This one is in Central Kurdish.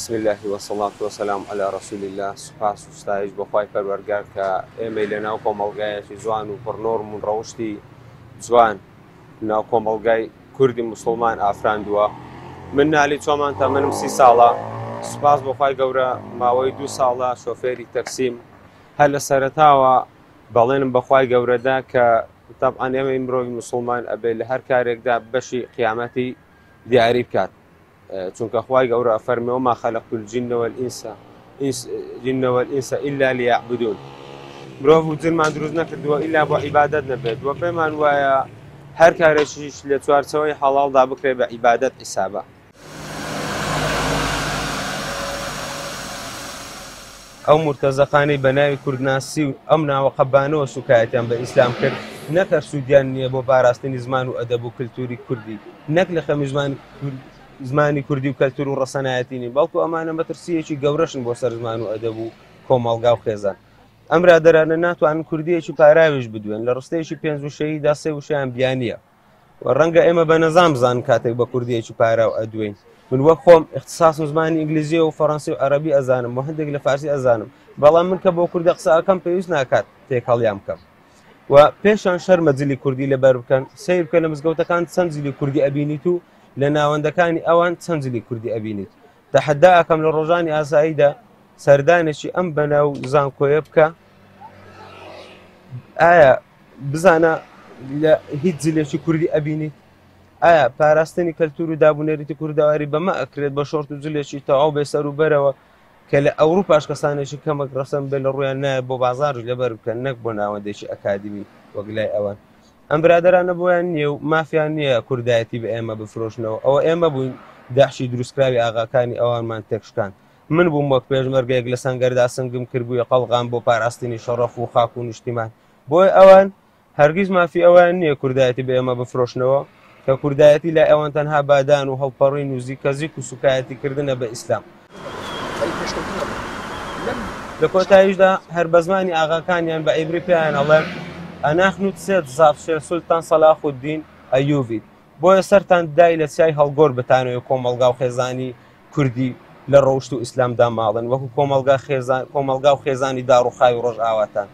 بسم الله والصلاة والسلام على رسول الله. سپاس و ستایش بۆ خوای پەروەردگار کە ئێمەی لەناو کۆمەڵگایەکی جوان و پڕنۆرم و ڕەوشتی جوان ناو کۆمەڵگای کوردی موسڵمان ئافراندووە. من نالی چۆمان تا منم 30 ساڵە. سپاس بۆ خوای گەورە ماوەی 2 ساڵە شۆفێری تەکسیم هەر لە سەرەتاوە بەڵێنم بەخوای گەورەدا کە طبعاً ئێمەی مرۆڤی موسڵمان ئەبێ لە هەر کارێکدا بەشی قیامەتی دیاری بکات، چونکە خوای گەورە فەرمێ وما خەلەقت الجن والئینس إلا ليعبدون. مرۆڤ و جنمان دروست نەکردووە ئیلا بۆ عیبادەت نەبێت، وە پێمان وایە هەر کارێکیش لە چوارچەوەی حەڵاڵدا بکرێ بە عیبادەت حیسابە. ئەو مرتەزەقانەی بە ناوی کوردناسی و ئەم ناوە قەبانەوە سوکایەتیان بە ئیسلام کرد، نەک هەر سوودیان نییە بۆ پاراستنی زمان و ئەدەب و کللتوری کوردی، نەک لە خەمی زمانی کوردی و کەلتور و ڕەسەنایەتینی، بەڵکو ئەمانە مەترسیەکی گەورەشن بۆ سەر زمان و ئەدەب و کۆمەڵگا و خێزان. ئەم برادەرانە ناتوانن کوردیەکی پاراویش بدوێن، لە ڕستەیەکی پێنج وشەیەدا 3 وشەیان بیانیە و ڕەنگە ئێمە بە نەزان بزانن کاتێک بە کوردیەکی پاراو ئەدوێن. من وەک خۆم اختصاصم زمانی ئینگلیزی و فەڕەنسی و عەرەبی ئەزانم و هەندێک لە فارسی ئەزانم، بەڵام من کە بۆ کوردی قسە ئەەکەم پێویست ناکات تێکەڵیان بکەم و پێشان شەرمە جلی کوردی لەبەر بکەن. سیر بکە لە مزگەوتەکان چەند جلی کوردی ئەبینیت و لە ناوەندەکانی ئەوان چەند جلی کوردی ئەبینیت. تەحەدا ئەکەم لە ڕۆژانی ئاساییدا سەردانێکی ئەم بەناو زانکۆیە بکە، ئایا بزانە لە هیچ جلێکی کوردی ئەبینیت؟ ئایا پاراستنی کەلتور و دابونەریتی کوردەواری بەمە ئەکرێت بە شۆرت و جلێکی تەواو بێسەر و بەرەوە کە لە ئەوروپاش کەسانێکی کەمەک ڕەسەن بێ لە ڕویان نایە بۆ بازاڕ لەبەر بکەن، نەک بۆ ناوەندێکی ئەکادمی وەک لای ئەوان. ئەم برادەرانە بۆیان نییە و مافیان نییە کوردایەتی بە ئێمە بفرۆشنەوە، ئەوە ئێمە بووین داعشی دروستکراوی ئاغاکانی ئەوانمان تێکشکان. من بووم وەک پێشمەرگەیەک لە سەنگەردا سنگم کردبوویە قەڵغان بۆ پاراستنی شەڕەف و خاک و نیشتیمان. بۆی ئەوان هەرگیز مافی ئەوان نییە کوردایەتی بە ئێمە بفرۆشنەوە کە کوردایەتی لای ئەوان تەنها بادان و هەڵپەڕین و زیکەزیک و سوکایەتیکردنە بە ئیسلام. لە کۆتاییشدا هەر بە زمانی ئاغاکانیان بە عیبری پێیان ئەڵێن ئەناحنو سێت زافشێر سولتان سەلاح الدین ئەیوبی، بۆیە سەرتان دای لە چای هەڵگۆر بتانەوە کۆمەڵگا و خێزانی کوردی لە ڕەوشت و ئیسلامدا ماڵن، وەکو کۆمەڵگا و خێزانی داڕوخای و ڕۆژئاواتان.